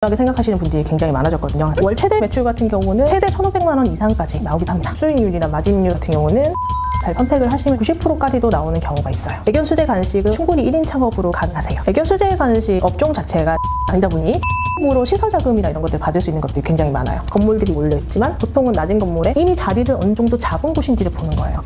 하게 생각하시는 분들이 굉장히 많아졌거든요. 월 최대 매출 같은 경우는 최대 1,500만 원 이상까지 나오기도 합니다. 수익률이나 마진율 같은 경우는 잘 선택을 하시면 90%까지도 나오는 경우가 있어요. 애견 수제 간식은 충분히 1인 창업으로 가능하세요. 애견 수제 간식 업종 자체가 아니다 보니 으로 시설 자금이나 이런 것들 받을 수 있는 것들이 굉장히 많아요. 건물들이 몰려있지만 보통은 낮은 건물에 이미 자리를 어느 정도 잡은 곳인지를 보는 거예요.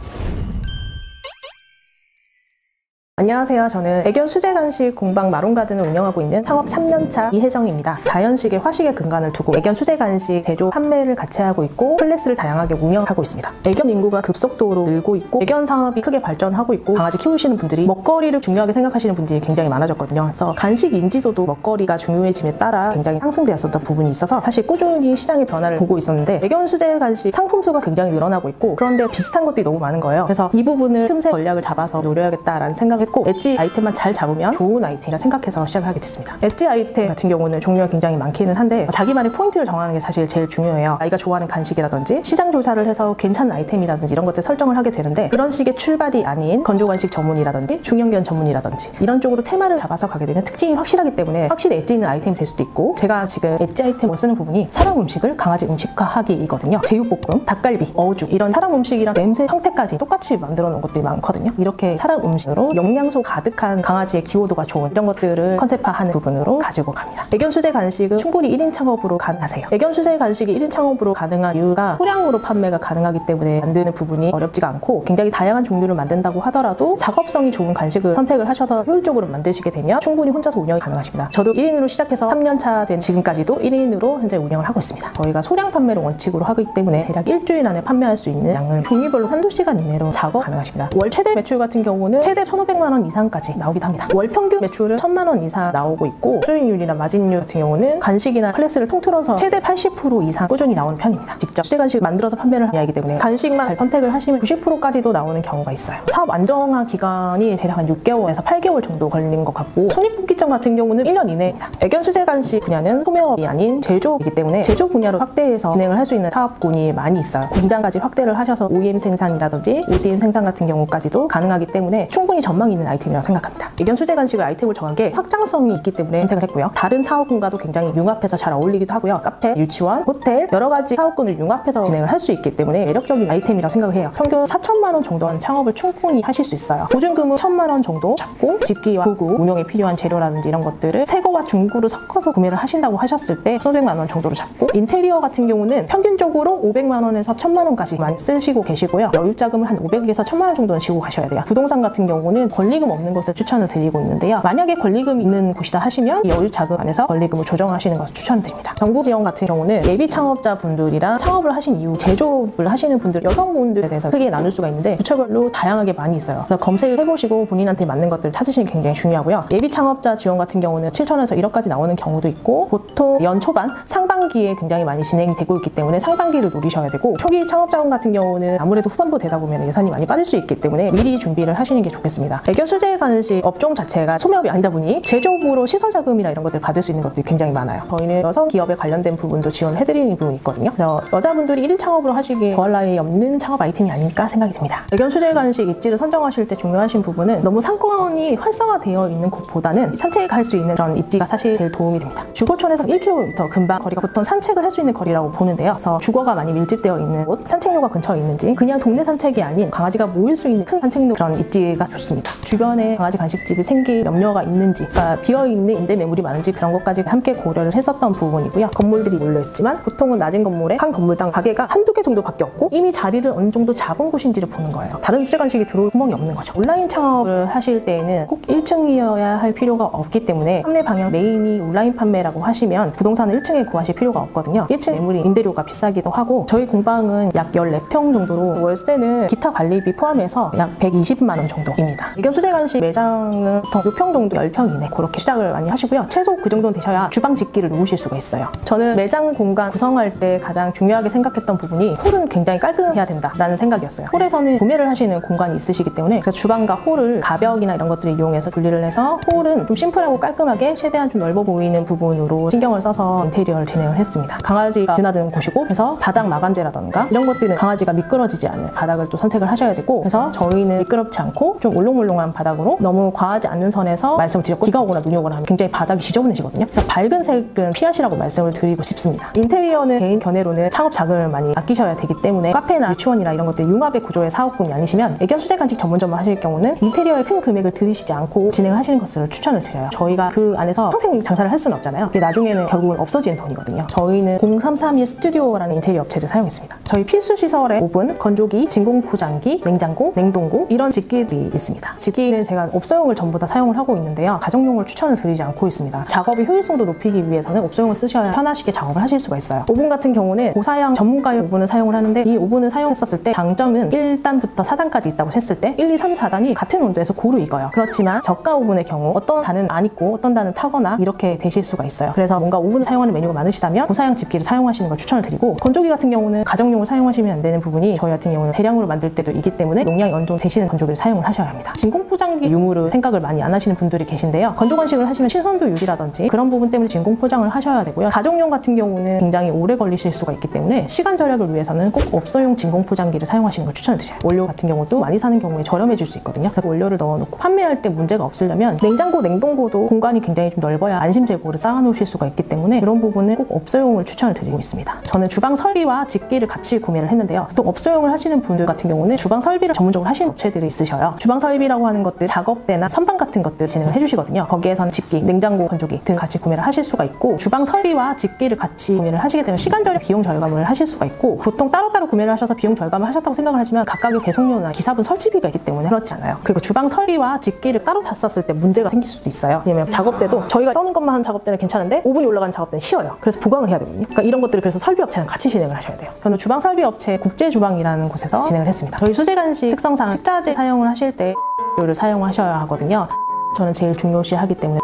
안녕하세요. 저는 애견 수제 간식 공방 마론가든을 운영하고 있는 창업 3년차 이혜정입니다. 자연식의 화식의 근간을 두고 애견 수제 간식 제조 판매를 같이 하고 있고 클래스를 다양하게 운영하고 있습니다. 애견 인구가 급속도로 늘고 있고 애견 산업이 크게 발전하고 있고 강아지 키우시는 분들이 먹거리를 중요하게 생각하시는 분들이 굉장히 많아졌거든요. 그래서 간식 인지도도 먹거리가 중요해짐에 따라 굉장히 상승되었었던 부분이 있어서 사실 꾸준히 시장의 변화를 보고 있었는데 애견 수제 간식 상품수가 굉장히 늘어나고 있고 그런데 비슷한 것들이 너무 많은 거예요. 그래서 이 부분을 틈새 전략을 잡아서 노려야겠다라는 생각을 했고 엣지 아이템만 잘 잡으면 좋은 아이템이라 생각해서 시작을 하게 됐습니다. 엣지 아이템 같은 경우는 종류가 굉장히 많기는 한데 자기만의 포인트를 정하는 게 사실 제일 중요해요. 아이가 좋아하는 간식이라든지 시장 조사를 해서 괜찮은 아이템이라든지 이런 것들 설정을 하게 되는데 이런 식의 출발이 아닌 건조간식 전문이라든지 중형견 전문이라든지 이런 쪽으로 테마를 잡아서 가게 되면 특징이 확실하기 때문에 확실히 엣지 있는 아이템이 될 수도 있고 제가 지금 엣지 아이템을 쓰는 부분이 사람 음식을 강아지 음식화하기이거든요. 제육볶음, 닭갈비, 어죽 이런 사람 음식이랑 냄새 형태까지 똑같이 만들어 놓은 것들이 많거든요. 이렇게 사람 음식으로 영양소 가득한 강아지의 기호도가 좋은 이런 것들을 컨셉화하는 부분으로 가지고 갑니다. 애견 수제 간식은 충분히 1인 창업으로 가능하세요. 애견 수제 간식이 1인 창업으로 가능한 이유가 소량으로 판매가 가능하기 때문에 만드는 부분이 어렵지가 않고 굉장히 다양한 종류를 만든다고 하더라도 작업성이 좋은 간식을 선택을 하셔서 효율적으로 만드시게 되면 충분히 혼자서 운영이 가능하십니다. 저도 1인으로 시작해서 3년차 된 지금까지도 1인으로 현재 운영을 하고 있습니다. 저희가 소량 판매를 원칙으로 하기 때문에 대략 일주일 안에 판매할 수 있는 양을 종류별로 한두 시간 이내로 작업 가능하십니다. 월 최대 매출 같은 경우는 최대 1,500만 원 이상까지 나오기도 합니다. 월 평균 매출은 1,000만 원 이상 나오고 있고 수익률이나 마진율 같은 경우는 간식이나 클래스를 통틀어서 최대 80% 이상 꾸준히 나오는 편입니다. 직접 수제 간식을 만들어서 판매를 하기 때문에 간식만 잘 선택을 하시면 90%까지도 나오는 경우가 있어요. 사업 안정화 기간이 대략 한 6개월에서 8개월 정도 걸리는 것 같고 손익분기점 같은 경우는 1년 이내입니다. 애견 수제 간식 분야는 소매업이 아닌 제조이기 때문에 제조 분야로 확대해서 진행을 할 수 있는 사업군이 많이 있어요. 공장까지 확대를 하셔서 OEM 생산이라든지 ODM 생산 같은 경우까지도 가능하기 때문에 충분히 전망이 있는 아이템이라고 생각합니다. 애견 수제 간식을 아이템을 정한 게 확장성이 있기 때문에 선택을 했고요. 다른 사업군과도 굉장히 융합해서 잘 어울리기도 하고요. 카페, 유치원, 호텔 여러 가지 사업군을 융합해서 진행을 할 수 있기 때문에 매력적인 아이템이라고 생각을 해요. 평균 4,000만 원 정도 하는 창업을 충분히 하실 수 있어요. 보증금은 1,000만 원 정도 잡고 집기와 도구, 운영에 필요한 재료라든지 이런 것들을 새거와 중고를 섞어서 구매를 하신다고 하셨을 때 1,500만 원 정도로 잡고 인테리어 같은 경우는 평균적으로 500만 원에서 1,000만 원까지 많이 쓰시고 계시고요. 여유 자금을 한 500에서 1,000만 원 정도는 쥐고 가셔야 돼요. 부동산 같은 경우는 권리금 없는 것을 추천을 드리고 있는데요. 만약에 권리금 있는 곳이다 하시면 이 여유 자금 안에서 권리금을 조정하시는 것을 추천드립니다. 정부 지원 같은 경우는 예비 창업자 분들이랑 창업을 하신 이후 제조업을 하시는 분들, 여성분들에 대해서 크게 나눌 수가 있는데 부처별로 다양하게 많이 있어요. 그래서 검색을 해보시고 본인한테 맞는 것들을 찾으시는 게 굉장히 중요하고요. 예비 창업자 지원 같은 경우는 7천원에서 1억까지 나오는 경우도 있고 보통 연 초반, 상반기에 굉장히 많이 진행이 되고 있기 때문에 상반기를 노리셔야 되고 초기 창업자금 같은 경우는 아무래도 후반부 되다 보면 예산이 많이 빠질 수 있기 때문에 미리 준비를 하시는 게 좋겠습니다. 애견 수제 간식 업종 자체가 소매업이 아니다 보니 제조업으로 시설 자금이나 이런 것들 받을 수 있는 것들이 굉장히 많아요. 저희는 여성 기업에 관련된 부분도 지원해드리는 부분이 있거든요. 그래서 여자분들이 1인 창업으로 하시기에 더할 나위 없는 창업 아이템이 아닐까 생각이 듭니다. 애견 수제 간식 입지를 선정하실 때 중요하신 부분은 너무 상권이 활성화되어 있는 곳보다는 산책할 수 있는 그런 입지가 사실 제일 도움이 됩니다. 주거촌에서 1km 근방 거리가 보통 산책을 할 수 있는 거리라고 보는데요. 그래서 주거가 많이 밀집되어 있는 곳, 산책로가 근처에 있는지 그냥 동네 산책이 아닌 강아지가 모일 수 있는 큰 산책로 그런 입지가 좋습니다. 주변에 강아지 간식집이 생길 염려가 있는지 그러니까 비어있는 임대 매물이 많은지 그런 것까지 함께 고려를 했었던 부분이고요. 건물들이 몰려있지만 보통은 낮은 건물에 한 건물당 가게가 한두 개 정도밖에 없고 이미 자리를 어느 정도 잡은 곳인지를 보는 거예요. 다른 수제 간식이 들어올 구멍이 없는 거죠. 온라인 창업을 하실 때에는 꼭 1층이어야 할 필요가 없기 때문에 판매 방향 메인이 온라인 판매라고 하시면 부동산을 1층에 구하실 필요가 없거든요. 1층 매물이 임대료가 비싸기도 하고 저희 공방은 약 14평 정도로 월세는 기타 관리비 포함해서 약 120만 원 정도입니다. 애견 수제 간식 매장은 보통 6평 정도 10평 이내 그렇게 시작을 많이 하시고요. 최소 그 정도는 되셔야 주방 집기를 놓으실 수가 있어요. 저는 매장 공간 구성할 때 가장 중요하게 생각했던 부분이 홀은 굉장히 깔끔해야 된다라는 생각이었어요. 홀에서는 구매를 하시는 공간이 있으시기 때문에 그래서 주방과 홀을 가벽이나 이런 것들을 이용해서 분리를 해서 홀은 좀 심플하고 깔끔하게 최대한 좀 넓어 보이는 부분으로 신경을 써서 인테리어를 진행을 했습니다. 강아지가 드나드는 곳이고 그래서 바닥 마감재라던가 이런 것들은 강아지가 미끄러지지 않는 바닥을 또 선택을 하셔야 되고 그래서 저희는 미끄럽지 않고 좀 울렁울렁한 깔끔한 바닥으로 너무 과하지 않는 선에서 말씀을 드렸고, 비가 오거나 눈이 오거나 하면 굉장히 바닥이 지저분해지거든요. 그래서 밝은 색은 피하시라고 말씀을 드리고 싶습니다. 인테리어는 개인 견해로는 창업 자금을 많이 아끼셔야 되기 때문에 카페나 유치원이나 이런 것들 융합의 구조의 사업군이 아니시면 애견 수제 간식 전문점을 하실 경우는 인테리어에 큰 금액을 들이시지 않고 진행하시는 것을 추천을 드려요. 저희가 그 안에서 평생 장사를 할 수는 없잖아요. 그게 나중에는 결국은 없어지는 돈이거든요. 저희는 0331 스튜디오라는 인테리어 업체를 사용했습니다. 저희 필수 시설에 오븐, 건조기, 진공 포장기, 냉장고, 냉동고 이런 집기들이 있습니다. 집기는 제가 업소용을 전부 다 사용을 하고 있는데요. 가정용을 추천을 드리지 않고 있습니다. 작업의 효율성도 높이기 위해서는 업소용을 쓰셔야 편하시게 작업을 하실 수가 있어요. 오븐 같은 경우는 고사양 전문가용 오븐을 사용을 하는데, 이 오븐을 사용했었을 때 장점은 1단부터 4단까지 있다고 했을 때 1, 2, 3, 4단이 같은 온도에서 고루 익어요. 그렇지만 저가 오븐의 경우 어떤 단은 안 익고 어떤 단은 타거나 이렇게 되실 수가 있어요. 그래서 뭔가 오븐 사용하는 메뉴가 많으시다면 고사양 집기를 사용하시는 걸 추천을 드리고, 건조기 같은 경우는 가정용을 사용하시면 안 되는 부분이 저희 같은 경우는 대량으로 만들 때도 있기 때문에 용량이 어느 정도 되시는 건조기를 사용을 하셔야 합니다. 진공 포장기 유무를 생각을 많이 안 하시는 분들이 계신데요. 건조 간식을 하시면 신선도 유지라든지 그런 부분 때문에 진공 포장을 하셔야 되고요. 가정용 같은 경우는 굉장히 오래 걸리실 수가 있기 때문에 시간 절약을 위해서는 꼭 업소용 진공 포장기를 사용하시는 걸 추천을 드려요. 원료 같은 경우도 많이 사는 경우에 저렴해질 수 있거든요. 그래서 원료를 넣어놓고 판매할 때 문제가 없으려면 냉장고, 냉동고도 공간이 굉장히 좀 넓어야 안심 재고를 쌓아 놓으실 수가 있기 때문에 그런 부분은 꼭 업소용을 추천을 드리고 있습니다. 저는 주방 설비와 집기를 같이 구매를 했는데요. 또 업소용을 하시는 분들 같은 경우는 주방 설비를 전문적으로 하시는 업체들이 있으셔요. 주방 설비라고 하는 것들 작업대나 선반 같은 것들 진행을 해주시거든요. 거기에서는 집기, 냉장고, 건조기 등 같이 구매를 하실 수가 있고, 주방 설비와 집기를 같이 구매를 하시게 되면 시간 절약, 비용 절감을 하실 수가 있고, 보통 따로따로 구매를 하셔서 비용 절감을 하셨다고 생각을 하지만 각각의 배송료나 기사분 설치비가 있기 때문에 그렇지 않아요. 그리고 주방 설비와 집기를 따로 샀었을 때 문제가 생길 수도 있어요. 왜냐면 작업대도 저희가 써는 것만 하는 작업대는 괜찮은데 오븐이 올라가는 작업대는 쉬워요. 그래서 보강을 해야 되거든요. 그러니까 이런 것들을 그래서 설비 업체랑 같이 진행을 하셔야 돼요. 저는 주방 설비 업체 국제주방이라는 곳에서 진행을 했습니다. 저희 수제 간식 특성상 식자재 사용을 하실 때 를 사용하셔야 하거든요. 저는 제일 중요시하기 때문에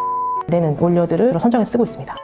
내는 원료들을 선정해 쓰고 있습니다.